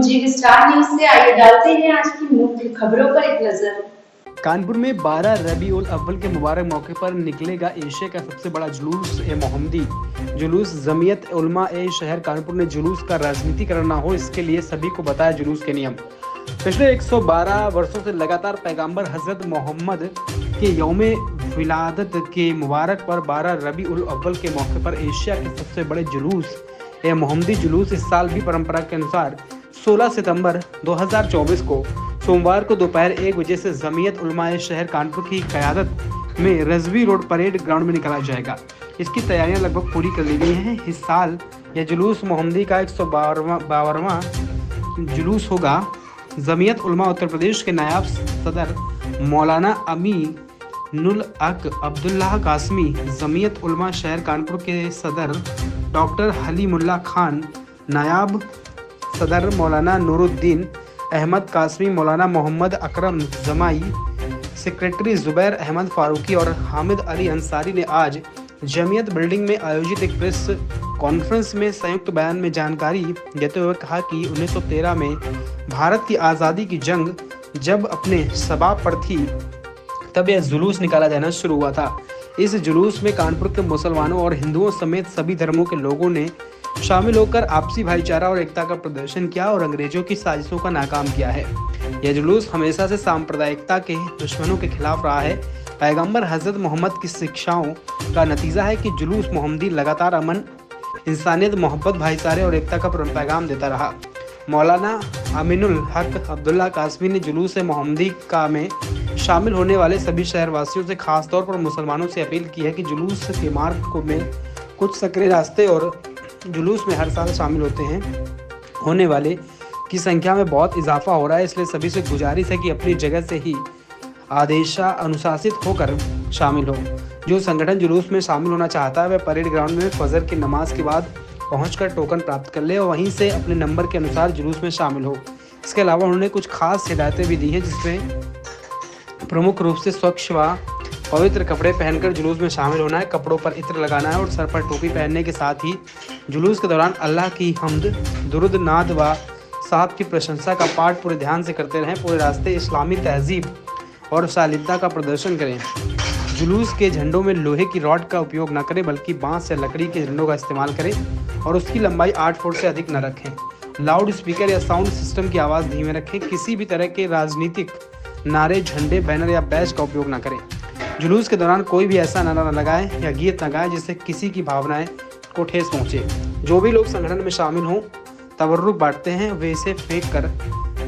जी star news से आइए डालते हैं आज की मुख्य खबरों पर एक नजर। कानपुर में 12 रबीउल अव्वल के मुबारक मौके पर निकलेगा एशिया का सबसे बड़ा जुलूस ए मोहम्मदी जुलूस। जमीयत उलमा ए शहर कानपुर ने जुलूस का राजनीतिकरण न हो, इसके लिए सभी को बताया जुलूस के नियम। पिछले 112 वर्षों से लगातार पैगंबर हजरत मोहम्मद के यौमे विलादत के मुबारक पर 12 रबीउल अव्वल के मौके पर एशिया के सबसे बड़े जुलूस ए मोहम्मदी जुलूस इस साल भी परंपरा के अनुसार 16 सितंबर 2024 को सोमवार को दोपहर 1 बजे से जमीयत उलमाए शहर कानपुर की क़यादत में रजवी रोड परेड ग्राउंड में निकाला जाएगा। इसकी तैयारियां लगभग पूरी कर ली गई हैं। इस साल यह जुलूस मोहम्मदी का 152वां जुलूस होगा। जमीयत उलमा उत्तर प्रदेश के नायब सदर मौलाना अमीनुल हक अब्दुल्लाह कासमी, जमीयत उलमा शहर कानपुर के सदर डॉक्टर हलीमुल्लाह खान, नायब सदर मौलाना नूरुद्दीन अहमद कासमी, मौलाना मोहम्मद अकरम जमाई, सेक्रेटरी जुबैर अहमद फारूकी और हामिद अली अंसारी ने आज जमीयत बिल्डिंग में आयोजित एक प्रेस कॉन्फ्रेंस में संयुक्त बयान में जानकारी देते हुए कहा कि 1913 में भारत की आज़ादी की जंग जब अपने सबाब पर थी तब यह जुलूस निकाला जाना शुरू हुआ था। इस जुलूस में कानपुर के मुसलमानों और हिंदुओं समेत सभी धर्मों के लोगों ने शामिल होकर आपसी भाईचारा और एकता का प्रदर्शन किया और अंग्रेजों की साजिशों का नाकाम किया है। यह जुलूस हमेशा से सांप्रदायिकता के दुश्मनों के खिलाफ रहा है। पैगंबर हजरत मोहम्मद की शिक्षाओं का नतीजा है कि जुलूस मोहम्मदी लगातार अमन, इंसानियत, मोहब्बत, भाईचारे और एकता का पैगाम देता रहा। मौलाना अमीनुल हक अब्दुल्लाह कासमी ने जुलूस मोहम्मदी का में शामिल होने वाले सभी शहरवासियों से खासतौर पर मुसलमानों से अपील की है कि जुलूस के मार्ग को में कुछ सक्रिय रास्ते और जुलूस में हर साल शामिल होने वाले की संख्या में बहुत इजाफा हो रहा है, इसलिए सभी से गुजारिश है कि अपनी जगह से ही आदेशा अनुशासित होकर शामिल हो। जो संगठन जुलूस में शामिल होना चाहता है वह परेड ग्राउंड में फजर की नमाज के बाद पहुंचकर टोकन प्राप्त कर ले और वहीं से अपने नंबर के अनुसार जुलूस में शामिल हो। इसके अलावा उन्होंने कुछ खास हिदायतें भी दी हैं, जिसमें प्रमुख रूप से स्वच्छ व पवित्र कपड़े पहनकर जुलूस में शामिल होना है, कपड़ों पर इत्र लगाना है और सर पर टोपी पहनने के साथ ही जुलूस के दौरान अल्लाह की हम्द, दुरूद, नाद व साहब की प्रशंसा का पाठ पूरे ध्यान से करते रहें। पूरे रास्ते इस्लामी तहजीब और सालिदता का प्रदर्शन करें। जुलूस के झंडों में लोहे की रॉड का उपयोग न करें बल्कि बांस या लकड़ी के झंडों का इस्तेमाल करें और उसकी लंबाई 8 फुट से अधिक न रखें। लाउड स्पीकर या साउंड सिस्टम की आवाज़ धीमे रखें। किसी भी तरह के राजनीतिक नारे, झंडे, बैनर या बैज का उपयोग न करें। जुलूस के दौरान कोई भी ऐसा नारा न लगाए या गीत न गाए जिससे किसी की भावनाएं को ठेस पहुंचे। जो भी लोग संगठन में शामिल हों, तबर्रुक बांटते हैं, वे इसे फेंक कर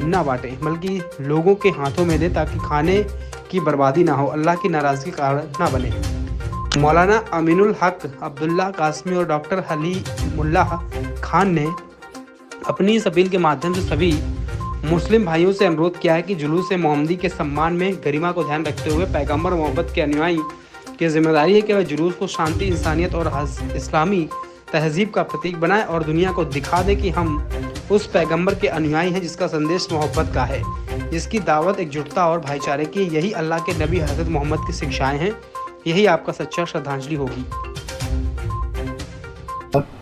न बांटें बल्कि लोगों के हाथों में दें ताकि खाने की बर्बादी ना हो, अल्लाह की नाराज़गी का कारण ना बने। मौलाना अमीनुल हक अब्दुल्लाह कासमी और डॉक्टर हलीमुल्लाह खान ने अपनी इस अपील के माध्यम से सभी मुस्लिम भाइयों से अनुरोध किया है कि जुलूस मोहम्मदी के सम्मान में गरिमा को ध्यान रखते हुए पैगंबर मोहब्बत के अनुयायी की जिम्मेदारी है कि वह जुलूस को शांति, इंसानियत और इस्लामी तहजीब का प्रतीक बनाए और दुनिया को दिखा दे कि हम उस पैगंबर के अनुयायी हैं जिसका संदेश मोहब्बत का है, जिसकी दावत एकजुटता और भाईचारे की। यही अल्लाह के नबी हजरत मोहम्मद की शिक्षाएं हैं, यही आपका सच्चा श्रद्धांजलि होगी।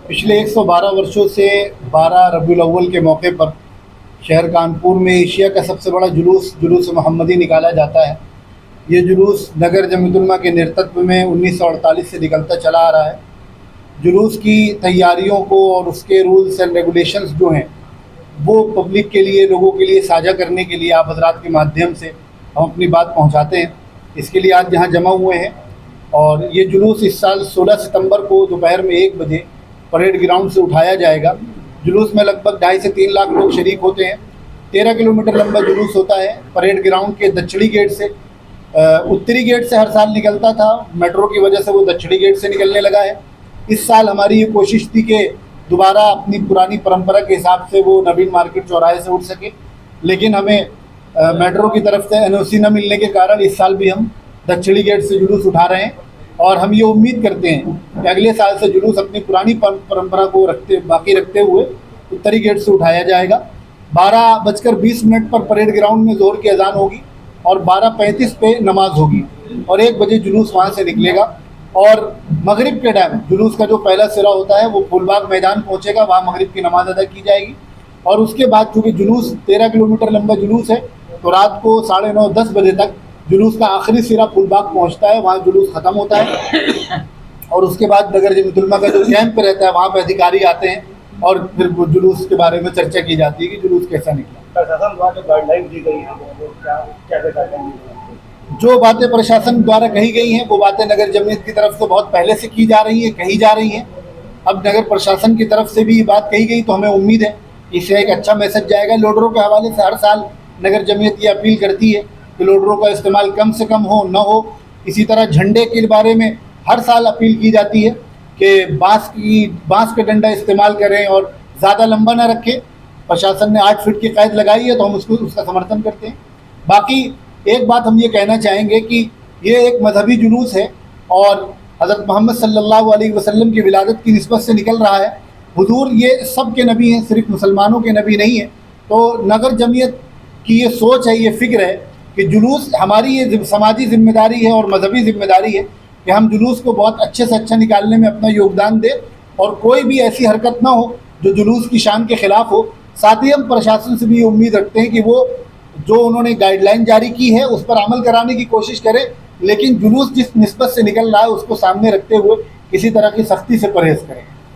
पिछले 112 वर्षों से 12 रबीउल अव्वल के मौके पर शहर कानपुर में एशिया का सबसे बड़ा जुलूस मोहम्मदी निकाला जाता है। ये जुलूस नगर जमीयत उलमा के नेतृत्व में 1948 से निकलता चला आ रहा है। जुलूस की तैयारियों को और उसके रूल्स एंड रेगुलेशंस जो हैं वो पब्लिक के लिए, लोगों के लिए साझा करने के लिए आप हजरात के माध्यम से हम अपनी बात पहुंचाते हैं। इसके लिए आज यहाँ जमा हुए हैं और ये जुलूस इस साल 16 सितंबर को दोपहर में 1 बजे परेड ग्राउंड से उठाया जाएगा। जुलूस में लगभग 2.5 से 3 लाख लोग शरीक होते हैं। 13 किलोमीटर लंबा जुलूस होता है। परेड ग्राउंड के दक्षिणी गेट से, उत्तरी गेट से हर साल निकलता था, मेट्रो की वजह से वो दक्षिणी गेट से निकलने लगा है। इस साल हमारी ये कोशिश थी कि दोबारा अपनी पुरानी परंपरा के हिसाब से वो नवीन मार्केट चौराहे से उठ सके, लेकिन हमें मेट्रो की तरफ से NOC न मिलने के कारण इस साल भी हम दक्षिणी गेट से जुलूस उठा रहे हैं और हम ये उम्मीद करते हैं कि अगले साल से जुलूस अपनी पुरानी परंपरा को बाकी रखते हुए उत्तरी गेट से उठाया जाएगा। 12:20 पर परेड ग्राउंड में ज़ोहर की अजान होगी और 12:35 पे नमाज होगी और 1 बजे जुलूस वहाँ से निकलेगा और मगरिब के टाइम जुलूस का जो पहला सिरा होता है वो फूलबाग मैदान पहुँचेगा, वहाँ मगरिब की नमाज अदा की जाएगी और उसके बाद चूँकि जुलूस 13 किलोमीटर लंबा जुलूस है, तो रात को 9:30-10 बजे तक जुलूस का आखिरी सिरा फूलबाग पहुंचता है, वहाँ जुलूस ख़त्म होता है और उसके बाद नगर जमीयत उलमा का जो कैंप रहता है वहाँ पे अधिकारी आते हैं और फिर वो जुलूस के बारे में चर्चा की जाती है कि जुलूस कैसा निकला। प्रशासन द्वारा जो गाइडलाइन दी गई है वो क्या गाइडलाइन दी गई है? जो बातें प्रशासन द्वारा कही गई हैं वो बातें नगर जमीयत की तरफ से बहुत पहले से की जा रही हैं, कही जा रही हैं। अब नगर प्रशासन की तरफ से भी ये बात कही गई तो हमें उम्मीद है कि इससे एक अच्छा मैसेज जाएगा। लोडरों के हवाले से हर साल नगर जमीयत ये अपील करती है कि लोडरों का इस्तेमाल कम से कम हो, न हो। इसी तरह झंडे के बारे में हर साल अपील की जाती है कि बांस का डंडा इस्तेमाल करें और ज़्यादा लंबा ना रखें। प्रशासन ने 8 फीट की कैद लगाई है तो हम उसका समर्थन करते हैं। बाकी एक बात हम ये कहना चाहेंगे कि ये एक मजहबी जुलूस है और हज़रत मोहम्मद सल्लल्लाहु अलैहि वसल्लम की विलादत की निस्बत से निकल रहा है। हुजूर ये सब के नबी हैं, सिर्फ मुसलमानों के नबी नहीं हैं। तो नगर जमीयत की ये सोच है, ये फ़िक्र है कि जुलूस हमारी ये समाजी ज़िम्मेदारी है और मजहबी ज़िम्मेदारी है कि हम जुलूस को बहुत अच्छे से अच्छा निकालने में अपना योगदान दें और कोई भी ऐसी हरकत ना हो जो जुलूस की शान के ख़िलाफ़ हो। साथ ही हम प्रशासन से भी ये उम्मीद रखते हैं कि वो जो उन्होंने गाइडलाइन जारी की है उस पर अमल कराने की कोशिश करें, लेकिन जुलूस जिस निस्बत से निकल रहा है उसको सामने रखते हुए किसी तरह की सख्ती से परहेज़ करें।